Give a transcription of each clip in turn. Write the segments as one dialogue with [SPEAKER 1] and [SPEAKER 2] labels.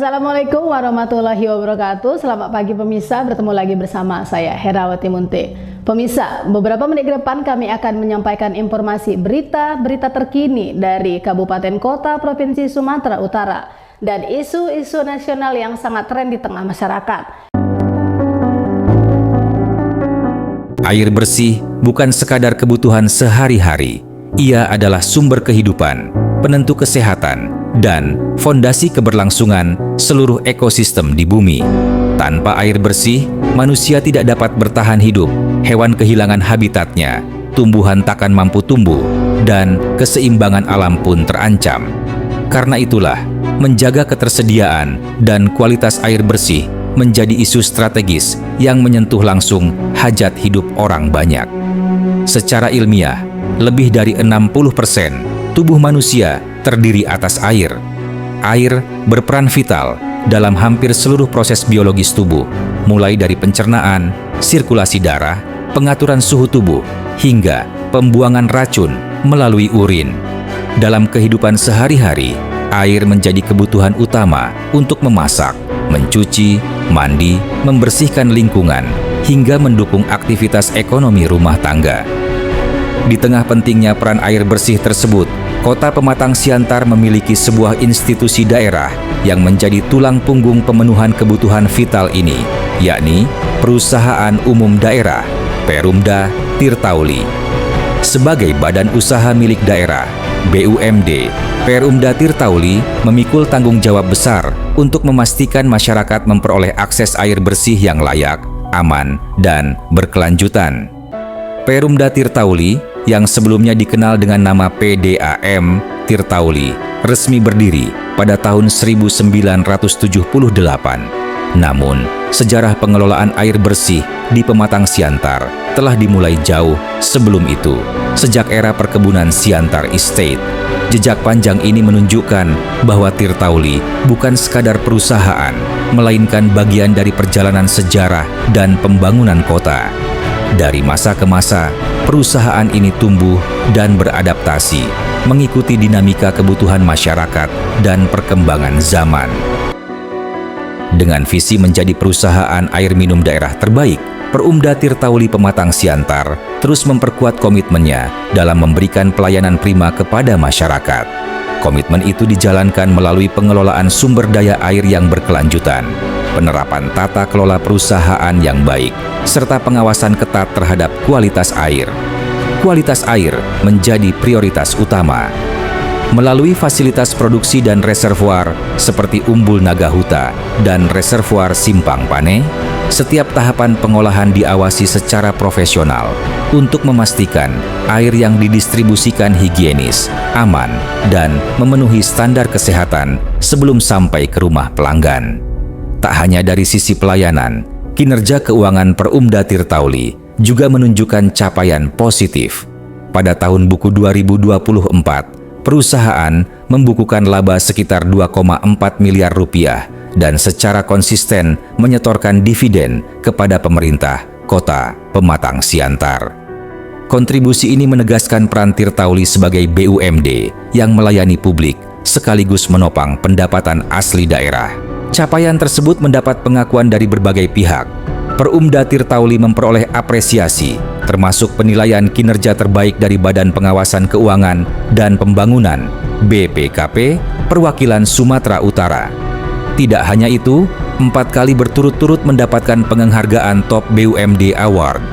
[SPEAKER 1] Assalamualaikum warahmatullahi wabarakatuh. Selamat pagi pemirsa, bertemu lagi bersama saya Herawati Munte. Pemirsa, beberapa menit ke depan kami akan menyampaikan informasi berita terkini dari kabupaten kota Provinsi Sumatera Utara dan isu-isu nasional yang sangat tren di tengah masyarakat.
[SPEAKER 2] Air bersih bukan sekadar kebutuhan sehari-hari. Ia adalah sumber kehidupan, penentu kesehatan, dan fondasi keberlangsungan seluruh ekosistem di bumi. Tanpa air bersih, manusia tidak dapat bertahan hidup, hewan kehilangan habitatnya, tumbuhan takkan mampu tumbuh, dan keseimbangan alam pun terancam. Karena itulah, menjaga ketersediaan dan kualitas air bersih menjadi isu strategis yang menyentuh langsung hajat hidup orang banyak. Secara ilmiah, lebih dari 60% tubuh manusia terdiri atas air. Air berperan vital dalam hampir seluruh proses biologis tubuh, mulai dari pencernaan, sirkulasi darah, pengaturan suhu tubuh, hingga pembuangan racun melalui urin. Dalam kehidupan sehari-hari, air menjadi kebutuhan utama untuk memasak, mencuci, mandi, membersihkan lingkungan, hingga mendukung aktivitas ekonomi rumah tangga. Di tengah pentingnya peran air bersih tersebut, Kota Pematang Siantar memiliki sebuah institusi daerah yang menjadi tulang punggung pemenuhan kebutuhan vital ini, yakni Perusahaan Umum Daerah, Perumda Tirtauli. Sebagai badan usaha milik daerah, BUMD, Perumda Tirtauli memikul tanggung jawab besar untuk memastikan masyarakat memperoleh akses air bersih yang layak, aman, dan berkelanjutan. Perumda Tirtauli, yang sebelumnya dikenal dengan nama PDAM Tirtauli, resmi berdiri pada tahun 1978. Namun, sejarah pengelolaan air bersih di Pematang Siantar telah dimulai jauh sebelum itu, sejak era perkebunan Siantar Estate. Jejak panjang ini menunjukkan bahwa Tirtauli bukan sekadar perusahaan, melainkan bagian dari perjalanan sejarah dan pembangunan kota. Dari masa ke masa, perusahaan ini tumbuh dan beradaptasi, mengikuti dinamika kebutuhan masyarakat dan perkembangan zaman. Dengan visi menjadi perusahaan air minum daerah terbaik, Perumda Tirtauli Pematang Siantar terus memperkuat komitmennya dalam memberikan pelayanan prima kepada masyarakat. Komitmen itu dijalankan melalui pengelolaan sumber daya air yang berkelanjutan, penerapan tata kelola perusahaan yang baik, serta pengawasan ketat terhadap kualitas air. Kualitas air menjadi prioritas utama. Melalui fasilitas produksi dan reservoir seperti Umbul Nagahuta dan reservoir Simpang Pane, setiap tahapan pengolahan diawasi secara profesional untuk memastikan air yang didistribusikan higienis, aman, dan memenuhi standar kesehatan sebelum sampai ke rumah pelanggan. Tak hanya dari sisi pelayanan, kinerja keuangan Perumda Tirtauli juga menunjukkan capaian positif. Pada tahun buku 2024, perusahaan membukukan laba sekitar 2,4 miliar rupiah dan secara konsisten menyetorkan dividen kepada pemerintah Kota Pematang Siantar. Kontribusi ini menegaskan peran Tirtauli sebagai BUMD yang melayani publik sekaligus menopang pendapatan asli daerah. Capaian tersebut mendapat pengakuan dari berbagai pihak. Perumda Tirtauli memperoleh apresiasi, termasuk penilaian kinerja terbaik dari Badan Pengawasan Keuangan dan Pembangunan (BPKP) Perwakilan Sumatera Utara. Tidak hanya itu, 4 kali berturut-turut mendapatkan penghargaan Top BUMD Award.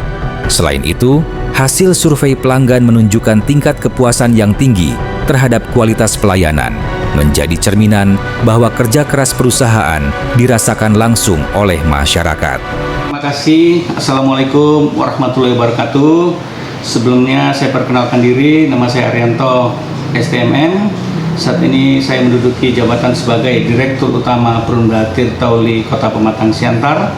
[SPEAKER 2] Selain itu, hasil survei pelanggan menunjukkan tingkat kepuasan yang tinggi terhadap kualitas pelayanan, menjadi cerminan bahwa kerja keras perusahaan dirasakan langsung oleh masyarakat.
[SPEAKER 3] Terima kasih. Assalamualaikum warahmatullahi wabarakatuh. Sebelumnya saya perkenalkan diri, nama saya Arianto STMM. Saat ini saya menduduki jabatan sebagai Direktur Utama Perumda Tirtauli Kota Pematang Siantar.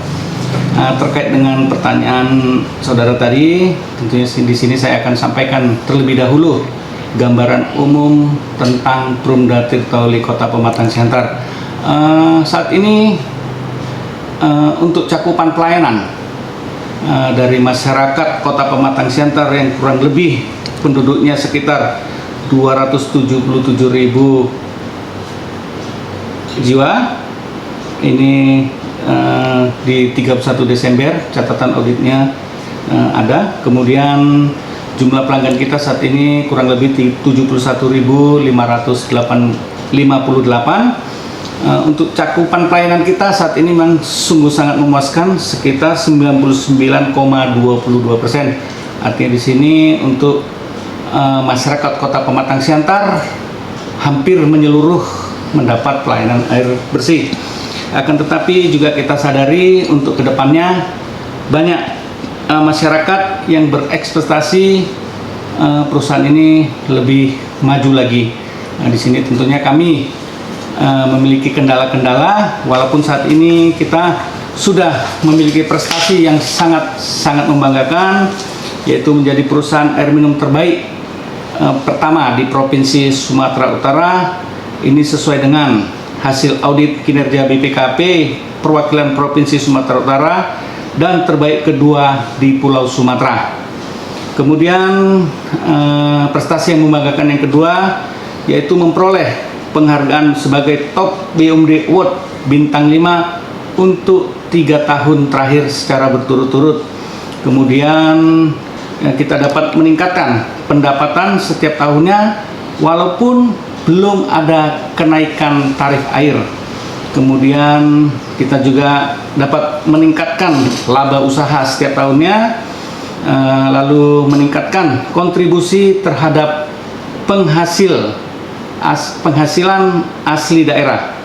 [SPEAKER 3] Terkait dengan pertanyaan saudara tadi, tentunya di sini saya akan sampaikan terlebih dahulu gambaran umum tentang Perumda Tirtauli Kota Pematang Siantar. Saat ini untuk cakupan pelayanan dari masyarakat Kota Pematang Siantar yang kurang lebih penduduknya sekitar 277.000 jiwa, Ini di 31 Desember catatan auditnya ada. Kemudian jumlah pelanggan kita saat ini kurang lebih 71.558. Untuk cakupan pelayanan kita saat ini memang sungguh sangat memuaskan, sekitar 99,22%. Artinya di sini untuk masyarakat Kota Pematang Siantar hampir menyeluruh mendapat pelayanan air bersih. Akan tetapi juga kita sadari untuk kedepannya banyak masyarakat yang berekspektasi perusahaan ini lebih maju lagi. Nah, di sini tentunya kami memiliki kendala-kendala, walaupun saat ini kita sudah memiliki prestasi yang sangat membanggakan, yaitu menjadi perusahaan air minum terbaik pertama di Provinsi Sumatera Utara. Ini sesuai dengan hasil audit kinerja BPKP perwakilan Provinsi Sumatera Utara dan terbaik kedua di Pulau Sumatera. Kemudian prestasi yang membanggakan yang kedua yaitu memperoleh penghargaan sebagai Top BUMD Award Bintang 5 untuk 3 tahun terakhir secara berturut-turut. Kemudian kita dapat meningkatkan pendapatan setiap tahunnya walaupun belum ada kenaikan tarif air. Kemudian kita juga dapat meningkatkan laba usaha setiap tahunnya, lalu meningkatkan kontribusi terhadap penghasilan asli daerah.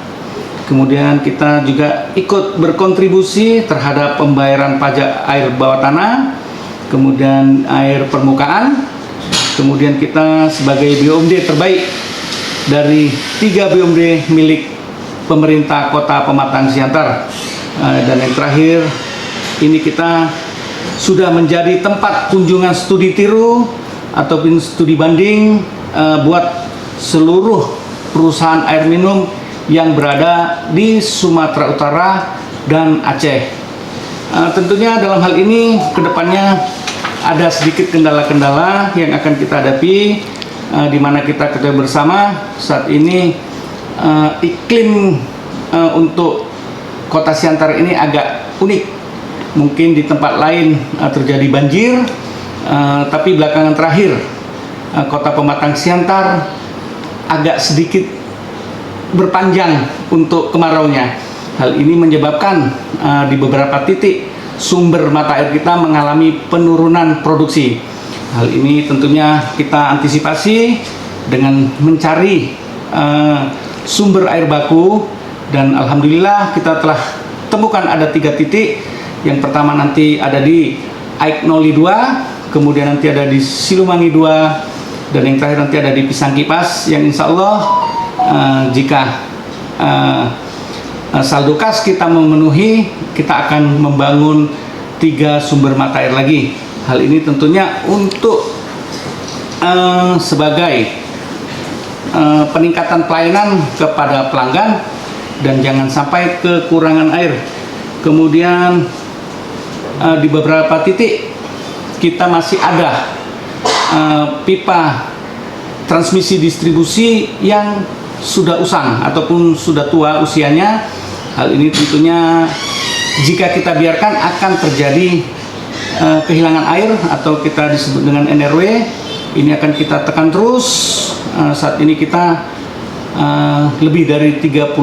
[SPEAKER 3] Kemudian kita juga ikut berkontribusi terhadap pembayaran pajak air bawah tanah, kemudian air permukaan. Kemudian kita sebagai BUMD terbaik dari 3 BUMD milik pemerintah Kota Pematang Siantar. Dan yang terakhir, ini kita sudah menjadi tempat kunjungan studi tiru ataupun studi banding buat seluruh perusahaan air minum yang berada di Sumatera Utara dan Aceh. Tentunya dalam hal ini kedepannya ada sedikit kendala-kendala yang akan kita hadapi, di mana kita ketahui bersama saat ini iklim untuk Kota Siantar ini agak unik. Mungkin di tempat lain terjadi banjir, tapi belakangan terakhir Kota Pematang Siantar agak sedikit berpanjang untuk kemaraunya. Hal ini menyebabkan di beberapa titik sumber mata air kita mengalami penurunan produksi. Hal ini tentunya kita antisipasi dengan mencari sumber air baku, dan alhamdulillah kita telah temukan ada 3 titik. Yang pertama nanti ada di Aiknoli 2, kemudian nanti ada di Silumangi 2, dan yang terakhir nanti ada di Pisang Kipas, yang insya Allah jika saldo kas kita memenuhi, kita akan membangun 3 sumber mata air lagi. Hal ini tentunya untuk sebagai peningkatan pelayanan kepada pelanggan dan jangan sampai kekurangan air. Kemudian di beberapa titik kita masih ada pipa transmisi distribusi yang sudah usang ataupun sudah tua usianya. Hal ini tentunya jika kita biarkan akan terjadi kehilangan air atau kita disebut dengan NRW. Ini akan kita tekan terus. Saat ini kita lebih dari 30%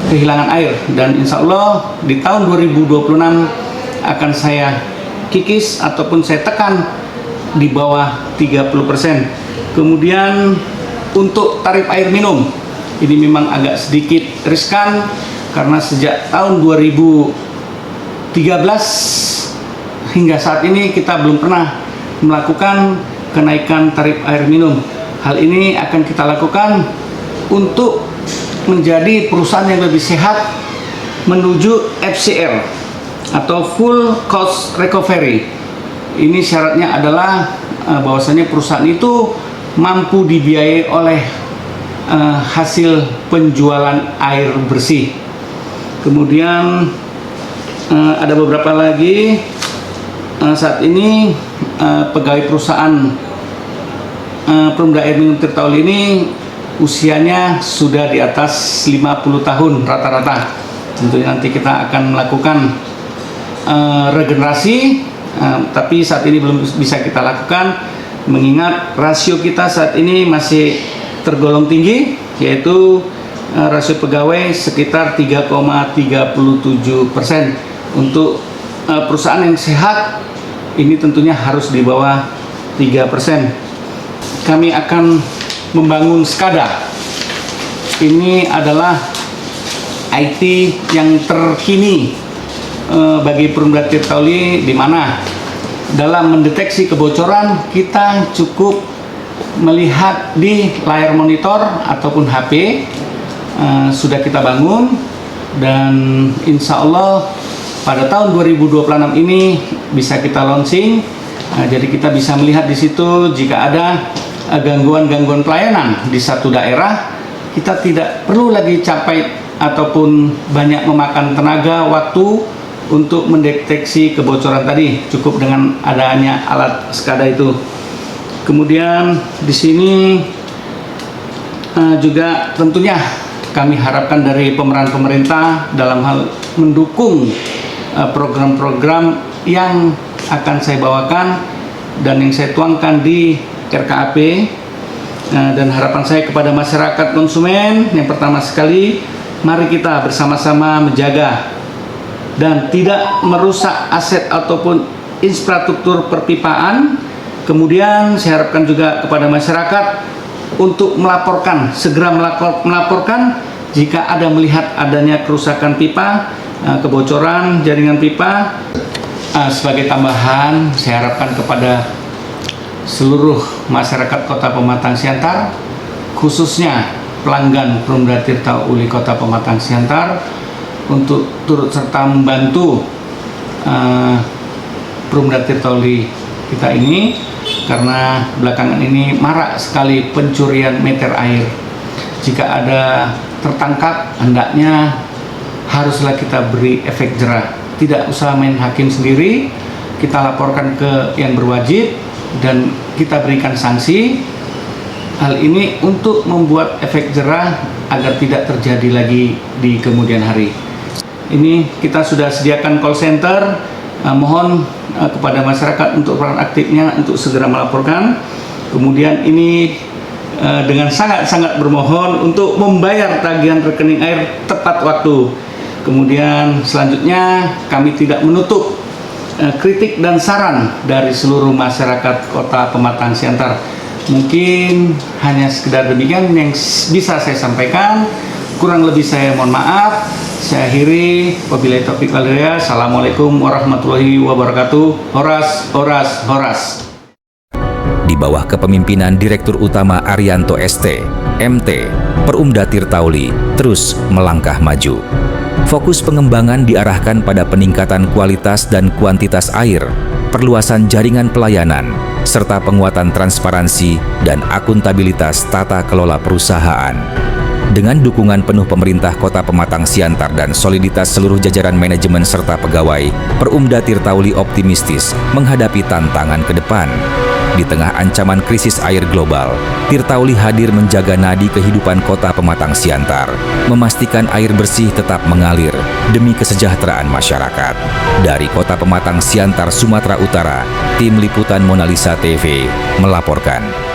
[SPEAKER 3] kehilangan air, dan insya Allah di tahun 2026 akan saya kikis ataupun saya tekan di bawah 30%. Kemudian untuk tarif air minum ini memang agak sedikit riskan karena sejak tahun 2013 hingga saat ini kita belum pernah melakukan kenaikan tarif air minum. Hal ini akan kita lakukan untuk menjadi perusahaan yang lebih sehat menuju FCR atau Full Cost Recovery. Ini syaratnya adalah bahwasanya perusahaan itu mampu dibiayai oleh hasil penjualan air bersih. Kemudian ada beberapa lagi saat ini pegawai perusahaan Perumda Air Minum Tirtauli ini usianya sudah di atas 50 tahun rata-rata. Tentunya nanti kita akan melakukan regenerasi, tapi saat ini belum bisa kita lakukan mengingat rasio kita saat ini masih tergolong tinggi, yaitu rasio pegawai sekitar 3,37%. Untuk perusahaan yang sehat ini tentunya harus di bawah 3%. Kami akan membangun SCADA. Ini adalah IT yang terkini bagi Perumda Tirtauli, di mana dalam mendeteksi kebocoran kita cukup melihat di layar monitor ataupun HP. Sudah kita bangun dan insya Allah pada tahun 2026 ini bisa kita launching. Jadi kita bisa melihat di situ jika ada gangguan-gangguan pelayanan di satu daerah, kita tidak perlu lagi capek ataupun banyak memakan tenaga, waktu untuk mendeteksi kebocoran tadi. Cukup dengan adanya alat SCADA itu. Kemudian di sini juga tentunya kami harapkan dari pemeran pemerintah dalam hal mendukung program-program yang akan saya bawakan dan yang saya tuangkan di RKAP. Dan harapan saya kepada masyarakat konsumen, yang pertama sekali, mari kita bersama-sama menjaga dan tidak merusak aset ataupun infrastruktur perpipaan. Kemudian saya harapkan juga kepada masyarakat untuk melaporkan, segera melaporkan jika ada melihat adanya kerusakan pipa, kebocoran jaringan pipa. Sebagai tambahan, saya harapkan kepada seluruh masyarakat Kota Pematang Siantar, khususnya pelanggan Perumda Tirtauli Kota Pematang Siantar, untuk turut serta membantu Perumda Tirtauli kita ini, karena belakangan ini marak sekali pencurian meter air. Jika ada tertangkap, hendaknya haruslah kita beri efek jerah. Tidak usah main hakim sendiri, kita laporkan ke yang berwajib dan kita berikan sanksi. Hal ini untuk membuat efek jerah agar tidak terjadi lagi di kemudian hari. Ini kita sudah sediakan call center, mohon kepada masyarakat untuk peran aktifnya untuk segera melaporkan. Kemudian ini dengan sangat-sangat bermohon untuk membayar tagihan rekening air tepat waktu. Kemudian selanjutnya kami tidak menutup kritik dan saran dari seluruh masyarakat Kota Pematang Siantar. Mungkin hanya sekedar demikian yang bisa saya sampaikan. Kurang lebih saya mohon maaf. Saya akhiri. Wabillahi taufiq wal hidayah. Assalamualaikum warahmatullahi wabarakatuh. Horas, horas, horas.
[SPEAKER 2] Di bawah kepemimpinan Direktur Utama Arianto ST, MT, Perumda Tirtauli terus melangkah maju. Fokus pengembangan diarahkan pada peningkatan kualitas dan kuantitas air, perluasan jaringan pelayanan, serta penguatan transparansi dan akuntabilitas tata kelola perusahaan. Dengan dukungan penuh pemerintah Kota Pematang Siantar dan soliditas seluruh jajaran manajemen serta pegawai, Perumda Tirtauli optimistis menghadapi tantangan ke depan. Di tengah ancaman krisis air global, Tirtauli hadir menjaga nadi kehidupan Kota Pematang Siantar, memastikan air bersih tetap mengalir demi kesejahteraan masyarakat. Dari Kota Pematang Siantar, Sumatera Utara, Tim Liputan Monalisa TV melaporkan.